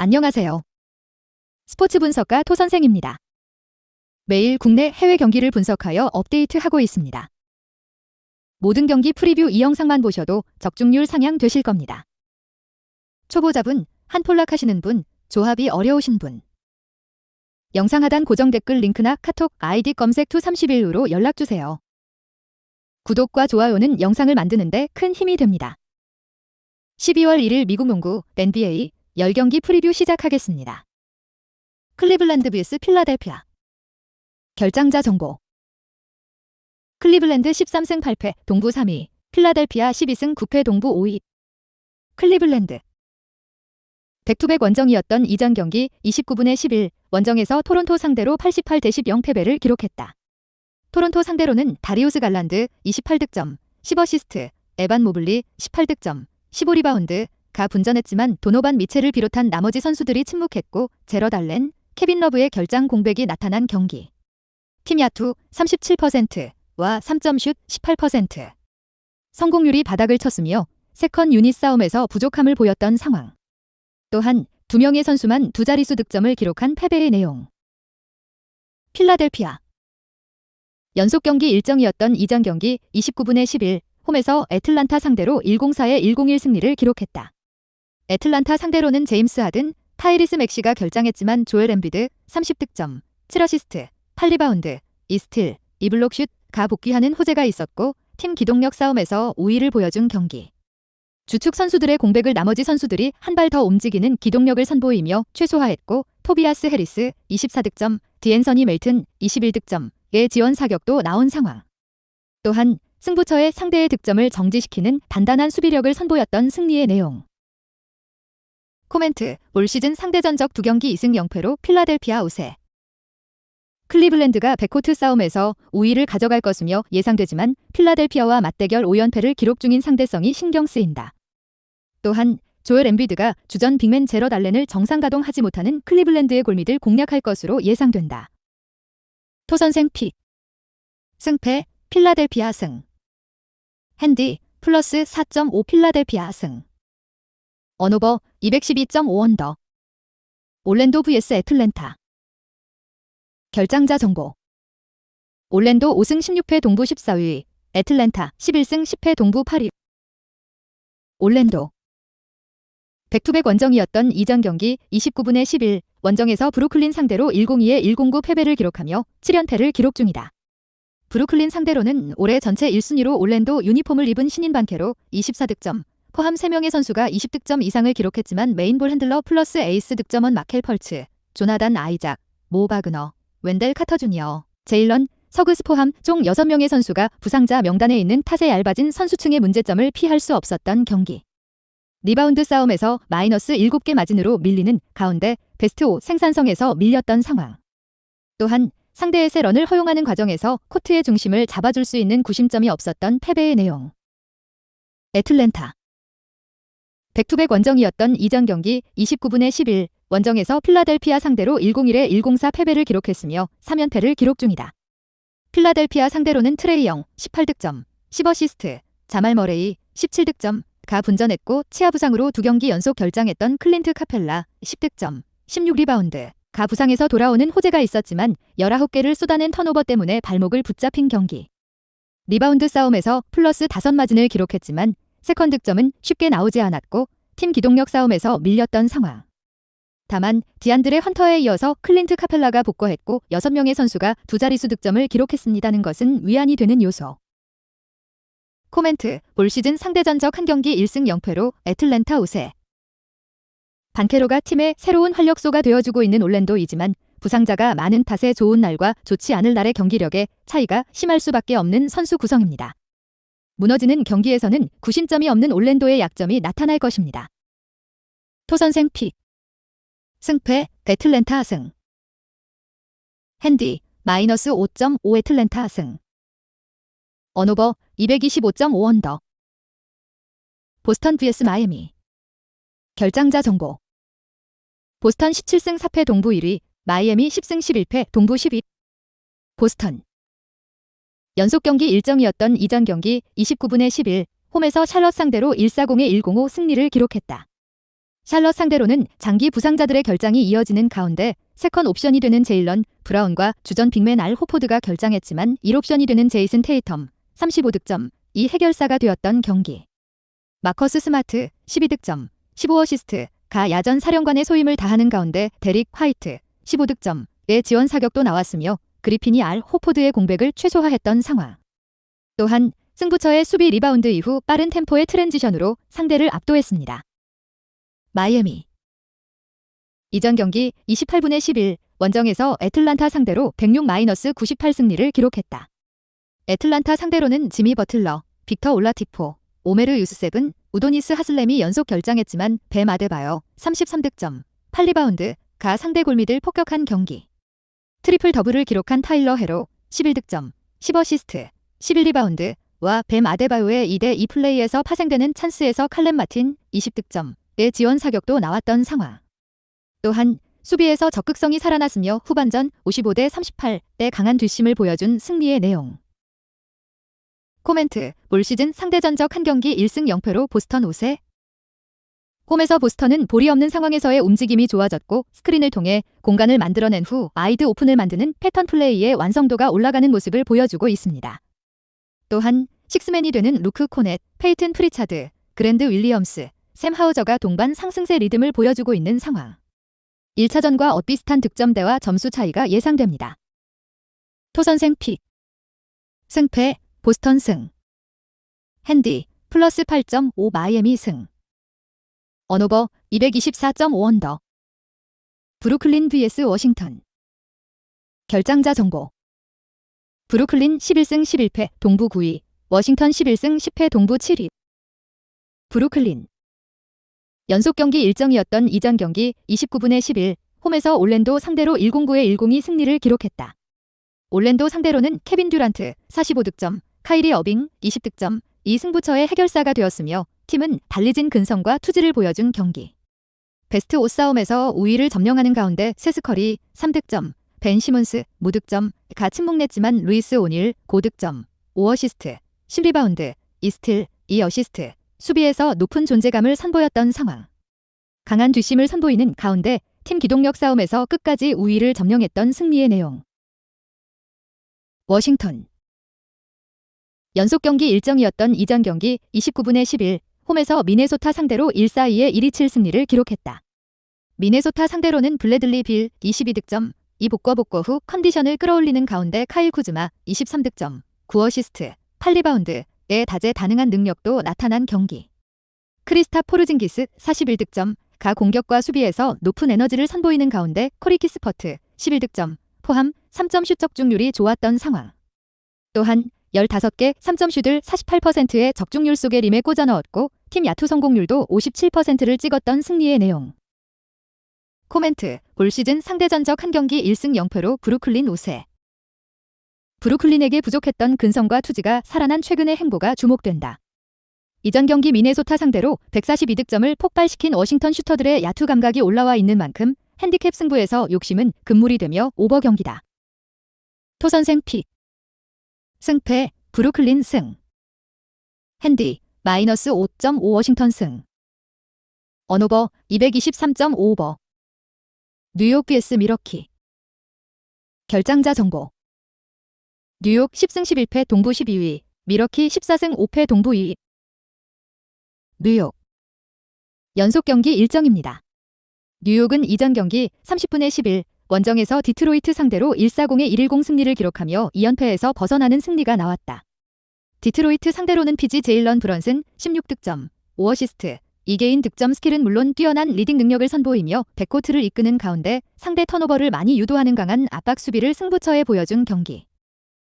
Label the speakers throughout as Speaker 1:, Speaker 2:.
Speaker 1: 안녕하세요. 스포츠 분석가 토 선생입니다. 매일 국내 해외 경기를 분석하여 업데이트하고 있습니다. 모든 경기 프리뷰 이 영상만 보셔도 적중률 상향 되실 겁니다. 초보자분, 한폴락 하시는 분, 조합이 어려우신 분. 영상 하단 고정 댓글 링크나 카톡 아이디 검색 투31으로 연락주세요. 구독과 좋아요는 영상을 만드는데 큰 힘이 됩니다. 12월 1일 미국 농구 NBA 10경기 프리뷰 시작하겠습니다. 클리블랜드 vs 필라델피아. 결장자 정보. 클리블랜드 13승 8패 동부 3위, 필라델피아 12승 9패 동부 5위. 클리블랜드. 백투백 원정이었던 이전 경기 29분의 11, 원정에서 토론토 상대로 88대10 패배를 기록했다. 토론토 상대로는 다리우스 갈란드 28득점, 10어시스트, 에반 모블리 18득점, 15리바운드, 가 분전했지만 도노반 미첼을 비롯한 나머지 선수들이 침묵했고 제럿 알렌, 케빈 러브의 결장 공백이 나타난 경기. 팀 야투 37%와 3점슛 18%. 성공률이 바닥을 쳤으며 세컨 유닛 싸움에서 부족함을 보였던 상황. 또한 2명의 선수만 두 자릿수 득점을 기록한 패배의 내용. 필라델피아. 연속 경기 일정이었던 이전 경기 29분의 11, 홈에서 애틀란타 상대로 104의 101 승리를 기록했다. 애틀란타 상대로는 제임스 하든, 타이리스 맥시가 결장했지만 조엘 엠비드 30득점, 7어시스트, 8리바운드, 2스틸, 2블록슛가 복귀하는 호재가 있었고 팀 기동력 싸움에서 우위를 보여준 경기. 주축 선수들의 공백을 나머지 선수들이 한 발 더 움직이는 기동력을 선보이며 최소화했고 토비아스 해리스 24득점, 디앤서니 멜튼 21득점의 지원 사격도 나온 상황. 또한 승부처의 상대의 득점을 정지시키는 단단한 수비력을 선보였던 승리의 내용. 코멘트, 올 시즌 상대 전적 2경기 2승 0패로 필라델피아 우세. 클리블랜드가 백코트 싸움에서 우위를 가져갈 것이며 예상되지만 필라델피아와 맞대결 5연패를 기록 중인 상대성이 신경 쓰인다. 또한 조엘 엠비드가 주전 빅맨 제럿 알렌을 정상 가동하지 못하는 클리블랜드의 골밑을 공략할 것으로 예상된다. 토 선생 픽. 승패, 필라델피아 승. 핸디, 플러스 4.5 필라델피아 승. 언오버 212.5 언더. 올랜도 vs 애틀랜타. 결장자 정보. 올랜도 5승 16패 동부 14위, 애틀랜타 11승 10패 동부 8위. 올랜도. 백투백 원정이었던 이전 경기 29분의 11, 원정에서 브루클린 상대로 102의 109 패배를 기록하며 7연패를 기록 중이다. 브루클린 상대로는 올해 전체 1순위로 올랜도 유니폼을 입은 신인 반케로 24득점, 포함 3명의 선수가 20득점 이상을 기록했지만 메인볼 핸들러 플러스 에이스 득점원 마켈 펄츠, 조나단 아이작, 모 바그너, 웬델 카터 주니어, 제일런, 서그스 포함 총 6명의 선수가 부상자 명단에 있는 탓에 얇아진 선수층의 문제점을 피할 수 없었던 경기. 리바운드 싸움에서 마이너스 7개 마진으로 밀리는 가운데 베스트 5 생산성에서 밀렸던 상황. 또한 상대의 세 런을 허용하는 과정에서 코트의 중심을 잡아줄 수 있는 구심점이 없었던 패배의 내용. 애틀랜타. 백투백 원정이었던 이전 경기 29분의 11, 원정에서 필라델피아 상대로 101의 104 패배를 기록했으며 3연패를 기록 중이다. 필라델피아 상대로는 트레이 영 18득점, 10어시스트, 자말 머레이 17득점가 분전했고 치아 부상으로 2경기 연속 결장했던 클린트 카펠라 10득점, 16리바운드가 부상에서 돌아오는 호재가 있었지만 19개를 쏟아낸 턴오버 때문에 발목을 붙잡힌 경기. 리바운드 싸움에서 플러스 5 마진을 기록했지만 세컨 득점은 쉽게 나오지 않았고 팀 기동력 싸움에서 밀렸던 상황. 다만 디안드레 헌터에 이어서 클린트 카펠라가 복귀했고 6명의 선수가 두 자릿수 득점을 기록했습니다는 것은 위안이 되는 요소. 코멘트, 올 시즌 상대 전적 1경기 1승 0패로 애틀랜타 우세. 반케로가 팀의 새로운 활력소가 되어주고 있는 올랜도이지만 부상자가 많은 탓에 좋은 날과 좋지 않을 날의 경기력에 차이가 심할 수밖에 없는 선수 구성입니다. 무너지는 경기에서는 구심점이 없는 올랜도의 약점이 나타날 것입니다. 토 선생 픽. 승패, 애틀랜타 승. 핸디, 마이너스 5.5 애틀랜타 승. 언오버 225.5 언더. 보스턴 vs 마이애미. 결장자 정보. 보스턴 17승 4패 동부 1위, 마이애미 10승 11패 동부 10위. 보스턴. 연속 경기 일정이었던 이전 경기 29분의 11, 홈에서 샬럿 상대로 140의 105 승리를 기록했다. 샬럿 상대로는 장기 부상자들의 결장이 이어지는 가운데 세컨 옵션이 되는 제일런 브라운과 주전 빅맨 알 호포드가 결장했지만 1옵션이 되는 제이슨 테이텀 35득점, 이 해결사가 되었던 경기. 마커스 스마트 12득점, 15어시스트, 가 야전 사령관의 소임을 다하는 가운데 데릭 화이트 15득점의 지원 사격도 나왔으며 그리핀이 알 호포드의 공백을 최소화했던 상황. 또한 승부처의 수비 리바운드 이후 빠른 템포의 트랜지션으로 상대를 압도했습니다. 마이애미. 이전 경기 28분의 11, 원정에서 애틀란타 상대로 106-98 승리를 기록했다. 애틀란타 상대로는 지미 버틀러, 빅터 올라티포, 오메르 유스셉은 우도니스 하슬렘이 연속 결장했지만 뱀 아데바요 33득점, 8리바운드, 가 상대 골밑을 폭격한 경기. 트리플 더블을 기록한 타일러 헤로 11득점, 10어시스트, 11리바운드와 뱀 아데바요의 2대2 플레이에서 파생되는 찬스에서 칼렘 마틴 20득점의 지원 사격도 나왔던 상황. 또한 수비에서 적극성이 살아났으며 후반전 55-38대 강한 뒷심을 보여준 승리의 내용. 코멘트, 올 시즌 상대 전적 한 경기 1승 0패로 보스턴 우세. 홈에서 보스턴은 볼이 없는 상황에서의 움직임이 좋아졌고 스크린을 통해 공간을 만들어낸 후 와이드 오픈을 만드는 패턴 플레이의 완성도가 올라가는 모습을 보여주고 있습니다. 또한 식스맨이 되는 루크 코넷, 페이튼 프리차드, 그랜드 윌리엄스, 샘 하우저가 동반 상승세 리듬을 보여주고 있는 상황. 1차전과 엇비슷한 득점대와 점수 차이가 예상됩니다. 토선생 픽. 승패, 보스턴 승. 핸디, 플러스 8.5 마이애미 승. 언오버, 224.5 언더. 브루클린 vs 워싱턴. 결장자 정보. 브루클린 11승 11패, 동부 9위. 워싱턴 11승 10패, 동부 7위. 브루클린. 연속 경기 일정이었던 이전 경기 29분의 11, 홈에서 올랜도 상대로 109의 102 승리를 기록했다. 올랜도 상대로는 케빈 듀란트 45득점, 카이리 어빙 20득점, 이 승부처의 해결사가 되었으며 팀은 달리진 근성과 투지를 보여준 경기. 베스트 5 싸움에서 우위를 점령하는 가운데 세스 커리 3득점, 벤 시몬스 무득점, 가 침묵냈지만 루이스 오닐 고득점, 5어시스트, 10리바운드, 2스틸, 2어시스트, 수비에서 높은 존재감을 선보였던 상황. 강한 뒷심을 선보이는 가운데 팀 기동력 싸움에서 끝까지 우위를 점령했던 승리의 내용. 워싱턴. 연속 경기 일정이었던 이전 경기 29분의 11, 홈에서 미네소타 상대로 1-4-2의 1-2-7 승리를 기록했다. 미네소타 상대로는 블래들리 빌 22득점, 이 복과 후 컨디션을 끌어올리는 가운데 카일 쿠즈마 23득점, 9어시스트, 8리바운드의 다재다능한 능력도 나타난 경기. 크리스타 포르징기스 41득점, 가 공격과 수비에서 높은 에너지를 선보이는 가운데 코리 키스퍼트 11득점, 포함 3점 슛 적중률이 좋았던 상황. 또한 15개 3점 슛을 48%의 적중률 속에 림에 꽂아 넣었고 팀 야투 성공률도 57%를 찍었던 승리의 내용. 코멘트, 올 시즌 상대 전적 한 경기 1승 0패로 브루클린 우세. 브루클린에게 부족했던 근성과 투지가 살아난 최근의 행보가 주목된다. 이전 경기 미네소타 상대로 142득점을 폭발시킨 워싱턴 슈터들의 야투 감각이 올라와 있는 만큼 핸디캡 승부에서 욕심은 금물이 되며 오버 경기다. 토선생 픽. 승패, 브루클린 승. 핸디, 마이너스 5.5 워싱턴 승. 언오버, 223.5 오버. 뉴욕 vs 미러키. 결장자 정보. 뉴욕 10승 11패 동부 12위, 미러키 14승 5패 동부 2위. 뉴욕. 연속 경기 일정입니다. 뉴욕은 이전 경기 30분의 11, 원정에서 디트로이트 상대로 140의 110 승리를 기록하며 2연패에서 벗어나는 승리가 나왔다. 디트로이트 상대로는 피지 제일런 브런슨 16득점, 5어시스트, 2개인 득점 스킬은 물론 뛰어난 리딩 능력을 선보이며 백코트를 이끄는 가운데 상대 턴오버를 많이 유도하는 강한 압박 수비를 승부처에 보여준 경기.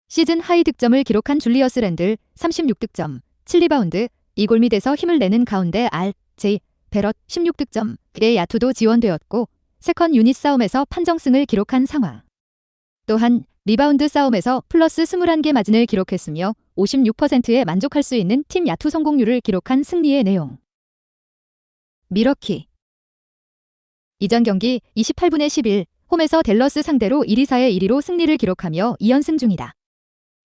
Speaker 1: 시즌 하이 득점을 기록한 줄리어스 랜들 36득점, 7리바운드, 이 골밑에서 힘을 내는 가운데 R.J. 베럿 16득점의 야투도 지원되었고 세컨 유닛 싸움에서 판정승을 기록한 상황. 또한 리바운드 싸움에서 플러스 21개 마진을 기록했으며 56%에 만족할 수 있는 팀 야투 성공률을 기록한 승리의 내용. 미러키. 이전 경기 28분의 11, 홈에서 댈러스 상대로 1-2-4의 1위로 승리를 기록하며 2연승 중이다.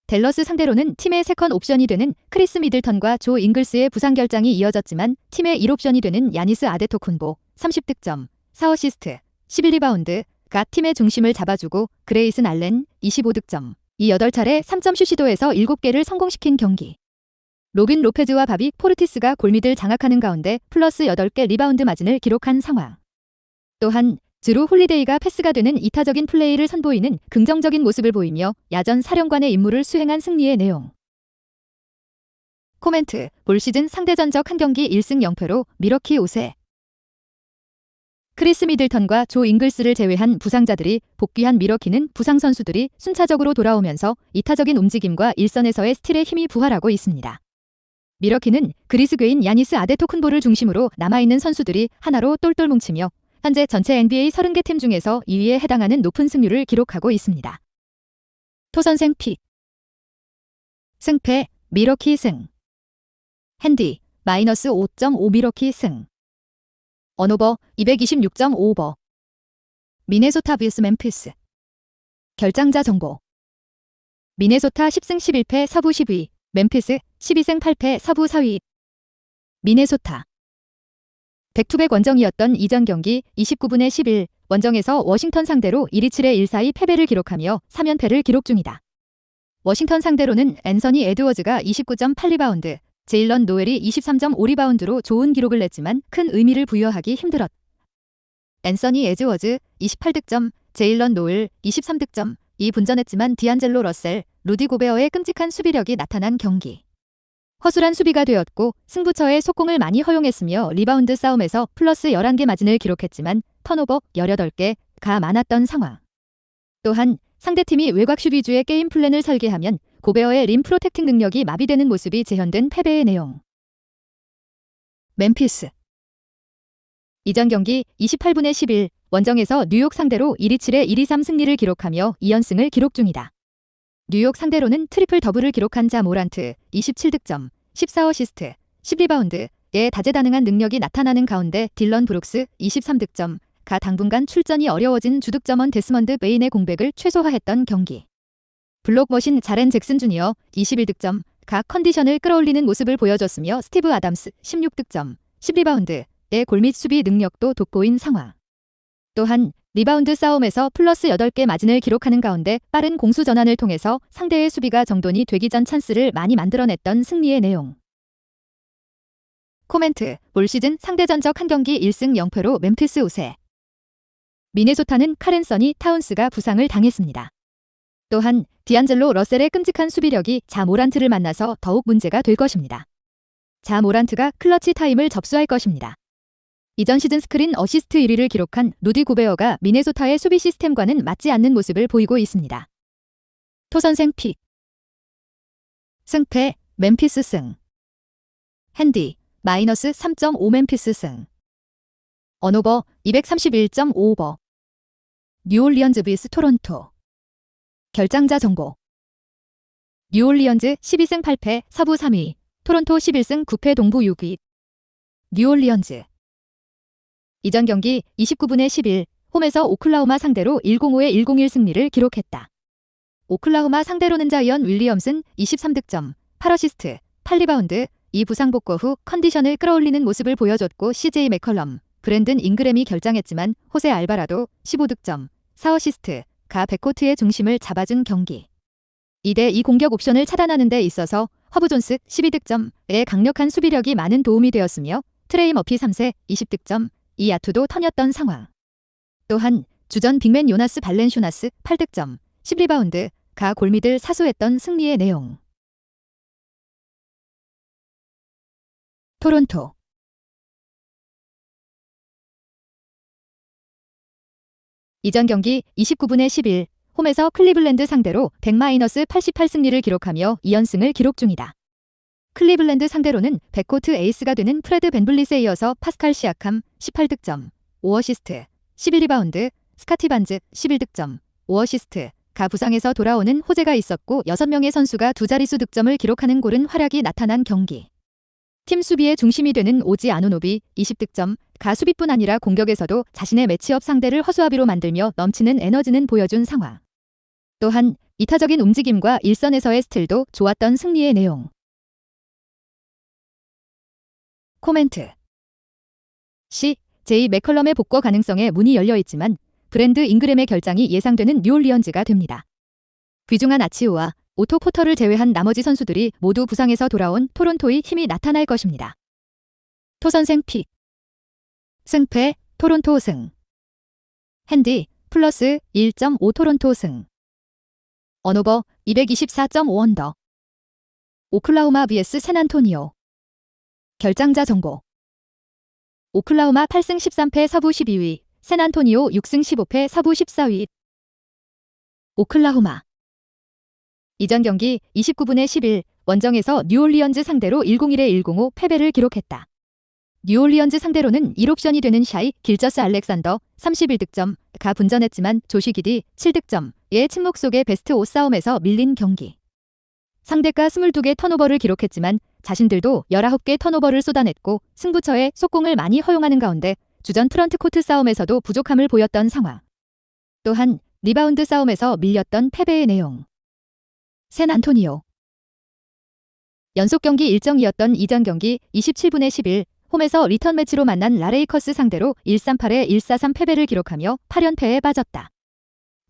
Speaker 1: 댈러스 상대로는 팀의 세컨 옵션이 되는 크리스 미들턴과 조 잉글스의 부상 결장이 이어졌지만 팀의 1옵션이 되는 야니스 아데토쿤보 30득점, 4어시스트, 11리바운드가 팀의 중심을 잡아주고 그레이슨 알렌 25득점, 이 8차례 3점 슛 시도에서 7개를 성공시킨 경기. 로빈 로페즈와 바비 포르티스가 골밑을 장악하는 가운데 플러스 8개 리바운드 마진을 기록한 상황. 또한 드루 홀리데이가 패스가 되는 이타적인 플레이를 선보이는 긍정적인 모습을 보이며 야전 사령관의 임무를 수행한 승리의 내용. 코멘트. 올 시즌 상대 전적 한 경기 1승 0패로 미러키 우세. 크리스 미들턴과 조 잉글스를 제외한 부상자들이 복귀한 미러키는 부상 선수들이 순차적으로 돌아오면서 이타적인 움직임과 일선에서의 스틸에 힘이 부활하고 있습니다. 미러키는 그리스 괴인 야니스 아데토쿤보를 중심으로 남아있는 선수들이 하나로 똘똘 뭉치며 현재 전체 NBA 30개 팀 중에서 2위에 해당하는 높은 승률을 기록하고 있습니다. 토선생 픽. 승패 미러키 승. 핸디 마이너스 5.5 미러키 승. 언오버 226.5오버. 미네소타 vs 멤피스. 결장자 정보. 미네소타 10승 11패 서부 10위, 멤피스 12승 8패 서부 4위. 미네소타. 백투백 원정이었던 이전 경기 29분의 11, 원정에서 워싱턴 상대로 127의 142 패배를 기록하며 3연패를 기록 중이다. 워싱턴 상대로는 앤서니 에드워즈가 29.8리바운드, 제일런 노엘이 23.5리바운드로 좋은 기록을 냈지만 큰 의미를 부여하기 힘들었다. 앤서니 에드워즈 28득점, 제일런 노엘 23득점, 이 분전했지만 디안젤로 러셀, 루디 고베어의 끔찍한 수비력이 나타난 경기. 허술한 수비가 되었고 승부처에 속공을 많이 허용했으며 리바운드 싸움에서 플러스 11개 마진을 기록했지만 턴오버 18개가 많았던 상황. 또한 상대팀이 외곽 슛 위주의 게임 플랜을 설계하면 고베어의 림 프로텍팅 능력이 마비되는 모습이 재현된 패배의 내용. 멤피스. 이전 경기 28분의 11, 원정에서 뉴욕 상대로 127의 123 승리를 기록하며 2연승을 기록 중이다. 뉴욕 상대로는 트리플 더블을 기록한 자 모란트 27득점, 14어시스트, 10리바운드의 다재다능한 능력이 나타나는 가운데 딜런 브룩스 23득점가 당분간 출전이 어려워진 주득점원 데스먼드 베인의 공백을 최소화했던 경기. 블록머신 자렌 잭슨 주니어 21득점가 컨디션을 끌어올리는 모습을 보여줬으며 스티브 아담스 16득점, 10리바운드의 골밑 수비 능력도 돋보인 상황. 또한 리바운드 싸움에서 플러스 8개 마진을 기록하는 가운데 빠른 공수 전환을 통해서 상대의 수비가 정돈이 되기 전 찬스를 많이 만들어냈던 승리의 내용. 코멘트. 올 시즌 상대 전적 한 경기 1승 0패로 멤피스 우세. 미네소타는 카렌서니 타운스가 부상을 당했습니다. 또한 디안젤로 러셀의 끔찍한 수비력이 자 모란트를 만나서 더욱 문제가 될 것입니다. 자 모란트가 클러치 타임을 접수할 것입니다. 이전 시즌 스크린 어시스트 1위를 기록한 루디 고베어가 미네소타의 수비 시스템과는 맞지 않는 모습을 보이고 있습니다. 토선생 픽. 승패 멤피스 승. 핸디 마이너스 3.5 멤피스 승. 언오버 231.5오버. 뉴올리언즈 vs 토론토. 결장자 정보. 뉴올리언즈 12승 8패 서부 3위, 토론토 11승 9패 동부 6위. 뉴올리언즈. 이전 경기 29분의 11, 홈에서 오클라호마 상대로 105의 101 승리를 기록했다. 오클라호마 상대로는 자이언 윌리엄슨 23득점, 8어시스트, 8리바운드, 이 부상 복구 후 컨디션을 끌어올리는 모습을 보여줬고 CJ 맥컬럼, 브랜든 잉그램이 결장했지만 호세 알바라도 15득점, 4어시스트가 백코트의 중심을 잡아준 경기. 2대2 공격 옵션을 차단하는 데 있어서 허브 존스 12득점의 강력한 수비력이 많은 도움이 되었으며 트레이 머피 3세 20득점, 이 야투도 턴이었던 상황. 또한 주전 빅맨 요나스 발렌슈나스 8득점, 10리바운드가 골밑을 사수했던 승리의 내용. 토론토. 이전 경기 29분의 11, 홈에서 클리블랜드 상대로 100-88 승리를 기록하며 2연승을 기록 중이다. 클리블랜드 상대로는 백코트 에이스가 되는 프레드 벤블릿에 이어서 파스칼 시아캄 18득점, 5어시스트, 11리바운드, 스카티 반즈 11득점, 5어시스트가 부상에서 돌아오는 호재가 있었고 6명의 선수가 두 자릿수 득점을 기록하는 고른 활약이 나타난 경기. 팀 수비의 중심이 되는 오지 아누노비 20득점가 수비뿐 아니라 공격에서도 자신의 매치업 상대를 허수아비로 만들며 넘치는 에너지는 보여준 상황. 또한 이타적인 움직임과 일선에서의 스틸도 좋았던 승리의 내용. 코멘트. J. 맥컬럼의 복구 가능성에 문이 열려있지만 브랜드 잉그램의 결장이 예상되는 뉴올리언즈가 됩니다. 귀중한 아치오와 오토 포터를 제외한 나머지 선수들이 모두 부상에서 돌아온 토론토의 힘이 나타날 것입니다. 토선생 픽. 승패 토론토 승. 핸디 플러스 1.5 토론토 승. 언오버 224.5 언더. 오클라호마 vs 샌안토니오. 결장자 정보. 오클라호마 8승 13패 서부 12위, 샌안토니오 6승 15패 서부 14위. 오클라호마. 이전 경기 29분의 11, 원정에서 뉴올리언즈 상대로 101에 105 패배를 기록했다. 뉴올리언즈 상대로는 1옵션이 되는 샤이 길저스 알렉산더 31득점가 분전했지만 조시 기디 7득점의 침묵 속의 베스트 5 싸움에서 밀린 경기. 상대가 22개 턴오버를 기록했지만 자신들도 19개 턴오버를 쏟아냈고 승부처에 속공을 많이 허용하는 가운데 주전 프런트코트 싸움에서도 부족함을 보였던 상황. 또한 리바운드 싸움에서 밀렸던 패배의 내용. 샌안토니오. 연속 경기 일정이었던 이전 경기 27분의 11, 홈에서 리턴 매치로 만난 라레이커스 상대로 138에 143 패배를 기록하며 8연패에 빠졌다.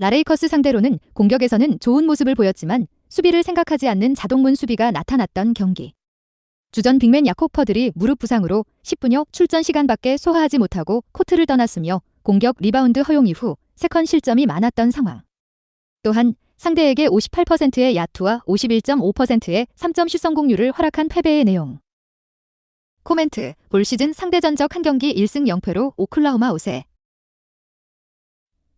Speaker 1: 라레이커스 상대로는 공격에서는 좋은 모습을 보였지만 수비를 생각하지 않는 자동문 수비가 나타났던 경기. 주전 빅맨 야코퍼들이 무릎 부상으로 10분여 출전 시간밖에 소화하지 못하고 코트를 떠났으며 공격 리바운드 허용 이후 세컨 실점이 많았던 상황. 또한 상대에게 58%의 야투와 51.5%의 3점 슛 성공률을 허락한 패배의 내용. 코멘트. 올 시즌 상대 전적 한 경기 1승 0패로 오클라호마 우세.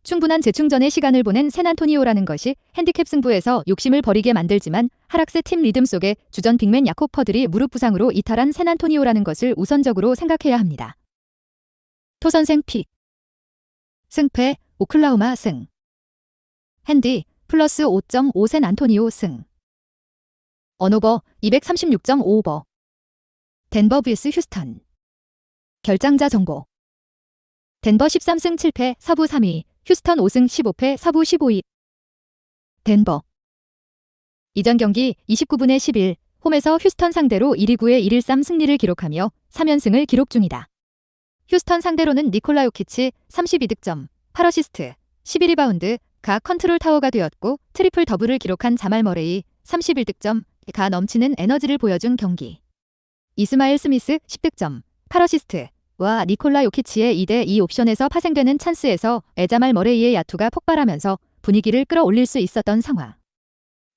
Speaker 1: 충분한 재충전의 시간을 보낸 샌안토니오라는 것이 핸디캡 승부에서 욕심을 버리게 만들지만 하락세 팀 리듬 속에 주전 빅맨 야코퍼들이 무릎 부상으로 이탈한 샌안토니오라는 것을 우선적으로 생각해야 합니다. 토선생 픽. 승패 오클라호마 승. 핸디 플러스 5.5 샌안토니오 승. 언오버 236.5오버. 덴버 vs 휴스턴. 결장자 정보. 덴버 13승 7패 서부 3위, 휴스턴 5승 15패 서부 15위. 덴버. 이전 경기 29분의 11, 홈에서 휴스턴 상대로 1-9의 1-13 승리를 기록하며 3연승을 기록 중이다. 휴스턴 상대로는 니콜라 요키치 32득점, 8어시스트, 11리바운드가 컨트롤 타워가 되었고 트리플 더블을 기록한 자말 머레이 31득점가 넘치는 에너지를 보여준 경기. 이스마일 스미스 10득점, 8어시스트와 니콜라 요키치의 2대2 옵션에서 파생되는 찬스에서 에자말 머레이의 야투가 폭발하면서 분위기를 끌어올릴 수 있었던 상황.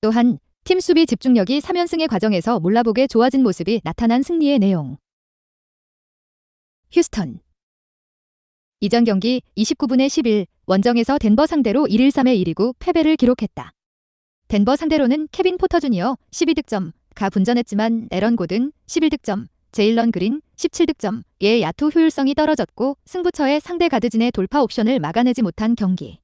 Speaker 1: 또한 팀 수비 집중력이 3연승의 과정에서 몰라보게 좋아진 모습이 나타난 승리의 내용. 휴스턴. 이전 경기 29분의 11, 원정에서 덴버 상대로 1-3의 1-9 패배를 기록했다. 덴버 상대로는 케빈 포터 주니어 12득점가 분전했지만 에런 고든 11득점, 제일런 그린 17득점의 야투 효율성이 떨어졌고 승부처의 상대 가드진의 돌파 옵션을 막아내지 못한 경기.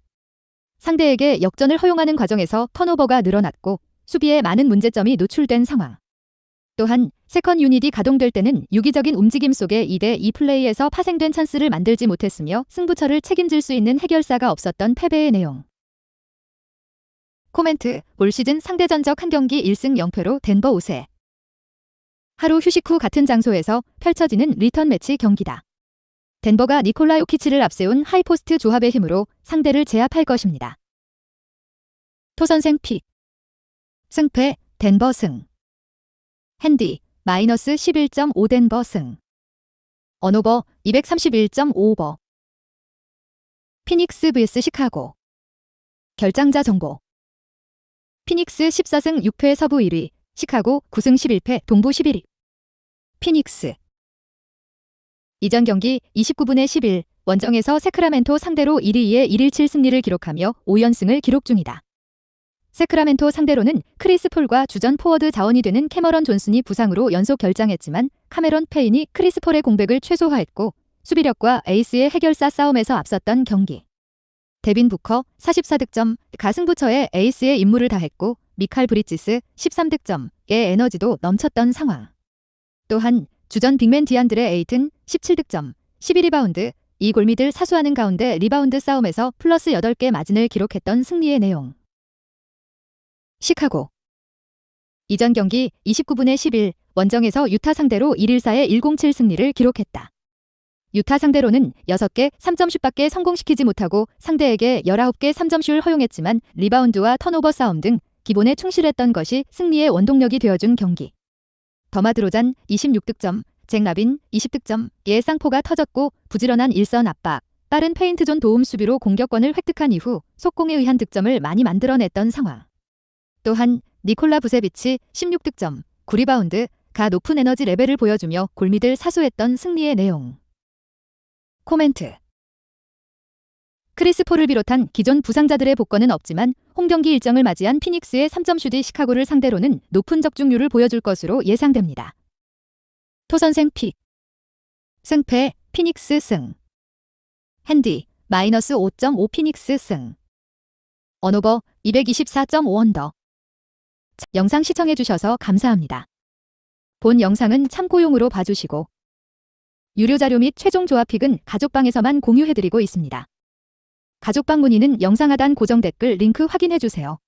Speaker 1: 상대에게 역전을 허용하는 과정에서 턴오버가 늘어났고 수비에 많은 문제점이 노출된 상황. 또한 세컨 유닛이 가동될 때는 유기적인 움직임 속에 2대2 플레이에서 파생된 찬스를 만들지 못했으며 승부처를 책임질 수 있는 해결사가 없었던 패배의 내용. 코멘트. 올 시즌 상대 전적 한 경기 1승 0패로 덴버 우세. 하루 휴식 후 같은 장소에서 펼쳐지는 리턴 매치 경기다. 덴버가 니콜라 요키치를 앞세운 하이포스트 조합의 힘으로 상대를 제압할 것입니다. 토선생 픽. 승패 덴버 승. 핸디 마이너스 11.5 덴버 승. 언오버 231.5오버. 피닉스 vs 시카고. 결장자 정보. 피닉스 14승 6패 서부 1위, 시카고 9승 11패 동부 11위. 피닉스. 이전 경기 29분의 11, 원정에서 세크라멘토 상대로 1-2의 1-17 승리를 기록하며 5연승을 기록 중이다. 세크라멘토 상대로는 크리스 폴과 주전 포워드 자원이 되는 캐머런 존슨이 부상으로 연속 결장했지만 카메론 페인이 크리스 폴의 공백을 최소화했고 수비력과 에이스의 해결사 싸움에서 앞섰던 경기. 데빈 부커 44득점가 승부처에 에이스의 임무를 다했고 미칼 브리지스 13득점의 에너지도 넘쳤던 상황. 또한 주전 빅맨 디안드레 에이튼 17득점, 12리바운드, 이 골밑을 사수하는 가운데 리바운드 싸움에서 플러스 8개 마진을 기록했던 승리의 내용. 시카고. 이전 경기 29분의 11, 원정에서 유타 상대로 114의 107 승리를 기록했다. 유타 상대로는 6개 3점슛밖에 성공시키지 못하고 상대에게 19개 3점슛을 허용했지만 리바운드와 턴오버 싸움 등 기본에 충실했던 것이 승리의 원동력이 되어준 경기. 더마 드로잔 26득점, 잭 라빈 20득점, 의 쌍포가 터졌고 부지런한 일선 압박, 빠른 페인트존 도움 수비로 공격권을 획득한 이후 속공에 의한 득점을 많이 만들어냈던 상황. 또한 니콜라 부세비치 16득점, 9리바운드, 가 높은 에너지 레벨을 보여주며 골밑을 사수했던 승리의 내용. 코멘트. 크리스 폴을 비롯한 기존 부상자들의 복권은 없지만 홈경기 일정을 맞이한 피닉스의 3점슛이 시카고를 상대로는 높은 적중률을 보여줄 것으로 예상됩니다. 토선생 픽. 승패 피닉스 승. 핸디 -5.5 피닉스 승. 언오버 224.5 언더. 영상 시청해주셔서 감사합니다. 본 영상은 참고용으로 봐주시고 유료 자료 및 최종 조합픽은 가족방에서만 공유해드리고 있습니다. 가족방 문의는 영상 하단 고정 댓글 링크 확인해주세요.